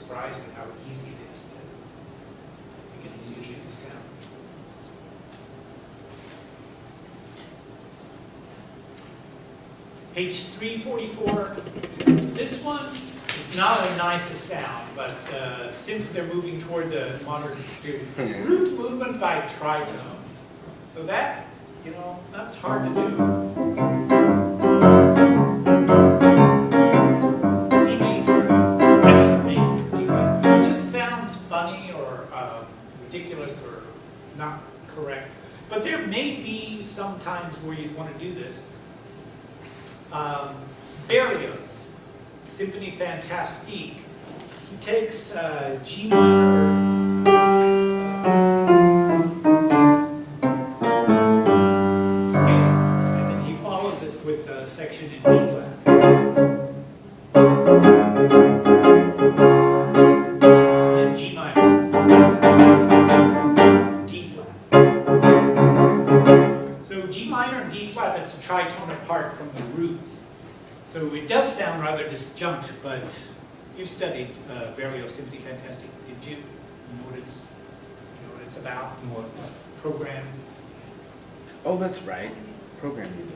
surprised at how easy it is to get music to sound. Page 344. This one is not the nicest sound, but since they're moving toward the modern period, root movement by tritone. So that, that's hard to do. C major, F major, D major. It just sounds funny or ridiculous or not correct. But there may be some times where you'd want to do this. Berlioz, Symphonie Fantastique. He takes G minor scale, and then he follows it with a section in D flat. Then G minor, D flat. So G minor and D flat, that's a tritone apart from the roots. So it does sound rather disjunct, but you've studied Berlioz Symphonie Fantastique, did you? You know what it's about, and what it's programmed? Oh, that's right. Program music.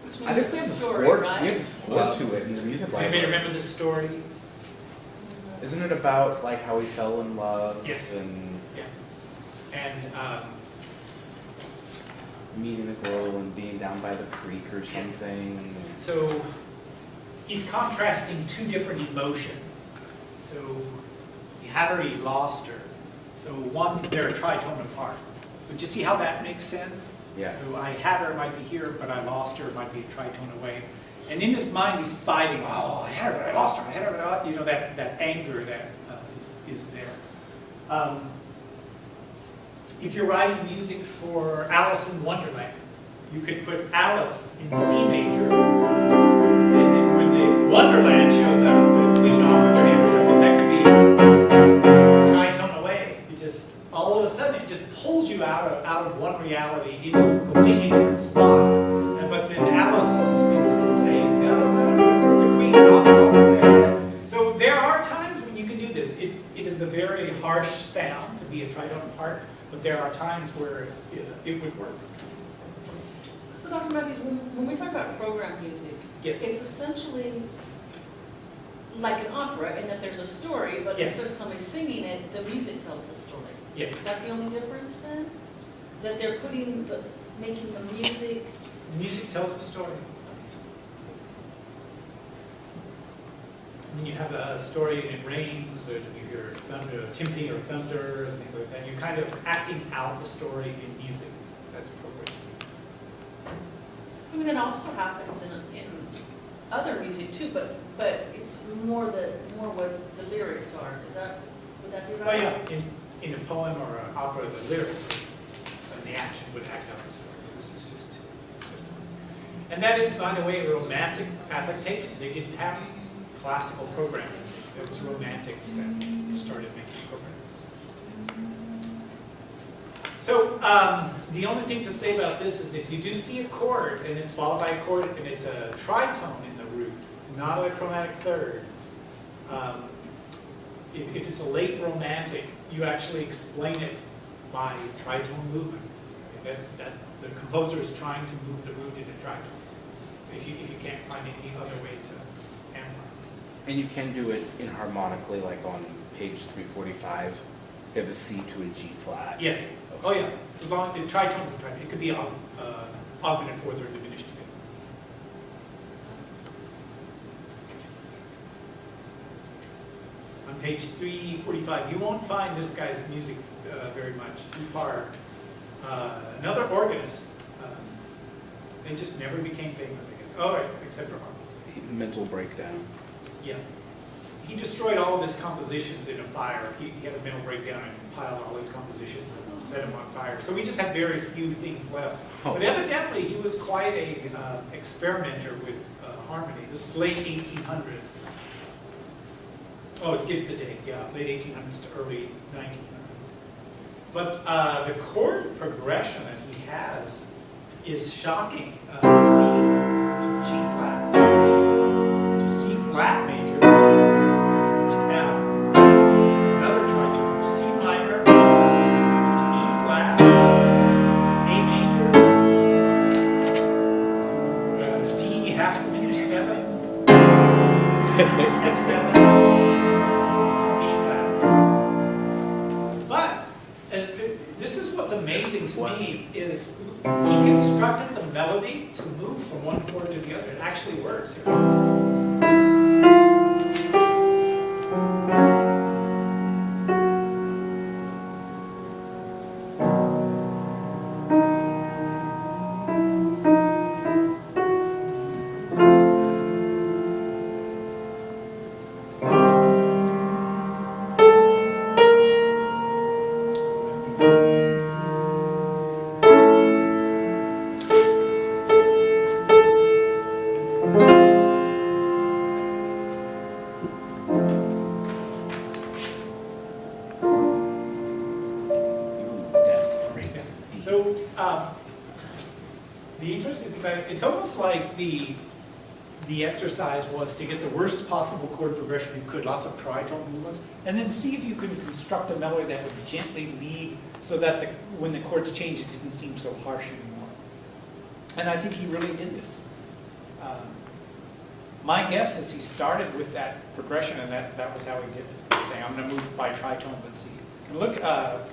Which I means think we have there's the a story, score. right? We have the score to it in the music Does anybody library. remember the story? Isn't it about like how he fell in love Yes. and Yeah. And meeting the girl and being down by the creek or something? so he's contrasting two different emotions. So he had her, he lost her. So one, they're a tritone apart. But you see how that makes sense? Yeah. So I had her might be here, but I lost her might be a tritone away. And in his mind, he's fighting. Oh, I had her, but I lost her. I had her, but I lost. That anger that is there. If you're writing music for Alice in Wonderland, you could put Alice in C major, and then when the Wonderland shows up, the Queen off their hand or something, that could be tritone away. It just all of a sudden it just pulls you out of one reality into a completely different spot. But then Alice is saying, no, the Queen off there. So there are times when you can do this. It is a very harsh sound to be a tritone part. But there are times where it would work. So Dr. Matthews, when we talk about program music, Yes. it's essentially like an opera in that there's a story, but Yes. instead of somebody singing it, the music tells the story. Yeah. Is that the only difference then? That they're making the music? The music tells the story. When you have a story and it rains, or you hear thunder, timpani or thunder, and things like that, you're kind of acting out the story in music. That's program. I mean, that also happens in other music too, but it's more what the lyrics are. Would that be Well, right? yeah, in a poem or an opera, the lyrics and the action would act out the story. This is just. And that is, by the way, a romantic affectation. They didn't have classical programming. It was romantics that started making programming. So the only thing to say about this is if you do see a chord and it's followed by a chord and it's a tritone in the root, not a chromatic third, if it's a late romantic, you actually explain it by tritone movement. That the composer is trying to move the root in a tritone. If you can't find any other way to analyze. And you can do it inharmonically, like on page 345. You have a C to a G flat. Yes. Oh yeah. As long as the tritones are tritone, it could be augmented fourth or diminished fifth. On page 345, you won't find this guy's music very much. Dupart, another organist. They just never became famous, I guess. Oh, right, except for Harvey. Mental breakdown. Yeah. He destroyed all of his compositions in a fire. He had a mental breakdown and piled all his compositions and set them on fire. So we just have very few things left. Oh. But evidently, he was quite a experimenter with harmony. This is late 1800s. Oh, it gives the date, yeah, late 1800s to early 1900s. But the chord progression that he has is shocking. C to G flat, to C flat F7, B flat. But this is what's amazing to me is he constructed the melody to move from one chord to the other. It actually works. The interesting thing about it, it's almost like the exercise was to get the worst possible chord progression you could, lots of tritone movements, and then see if you could construct a melody that would gently lead so that when the chords changed, it didn't seem so harsh anymore. And I think he really did this. My guess is he started with that progression, and that was how he did it, saying, I'm going to move by tritone, but see. And look at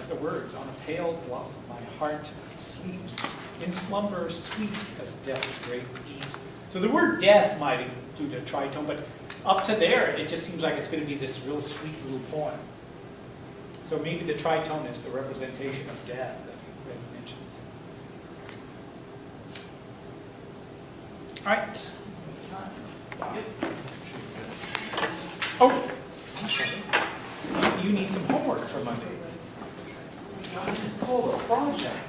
the words, on a pale blossom, my heart sleeps, in slumber sweet as death's great deeps. So the word death might include a tritone, but up to there, it just seems like it's going to be this real sweet little poem. So maybe the tritone is the representation of death that he mentions. All right. Oh, you need some homework for Monday. It's called a project.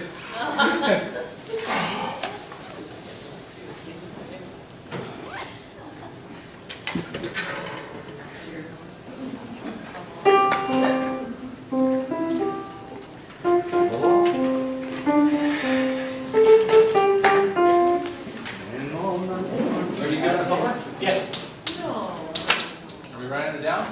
Are you good on homework? Yeah. Are we writing it down?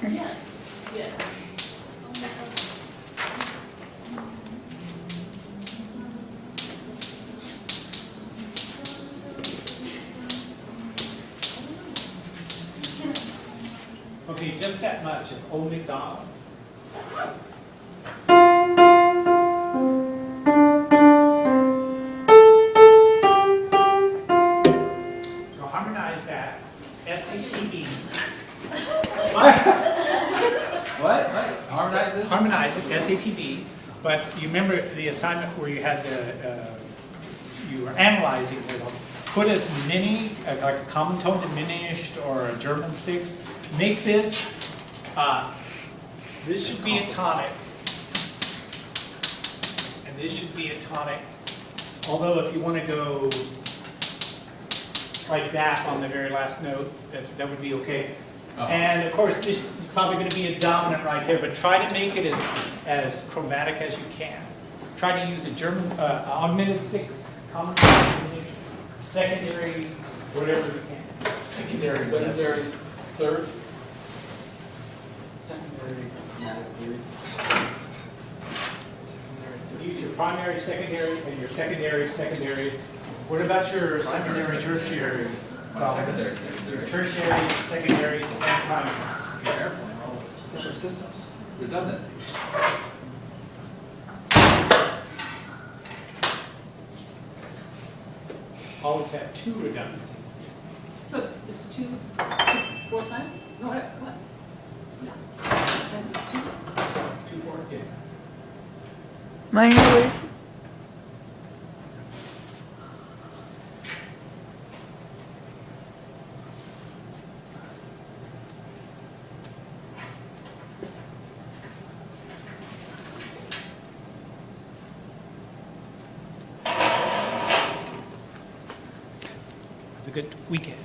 Yes, yes. Okay, just that much, if only God. So harmonize that, S-A-T-E. What? Harmonize this? Harmonize it, S-A-T-B, but you remember the assignment where you had you were analyzing it, put as many, like a common tone diminished or a German sixth, make this, this should be a tonic, and this should be a tonic, although if you want to go like that on the very last note, that would be okay. Oh. And of course, this is probably going to be a dominant right there, but try to make it as chromatic as you can. Try to use a German augmented sixth, common diminished, secondary, whatever you can. Secondary, Secondary, third. secondary, use your primary, secondary, and your secondary, secondaries. What about your secondary, tertiary? Secondary. Your tertiary, secondaries, and primary. Airplane, all separate systems. Redundancy. Always have two redundancies. So it's two, 4 times? No, what? No. And two? 2, 4, yes. My English. Have a good weekend.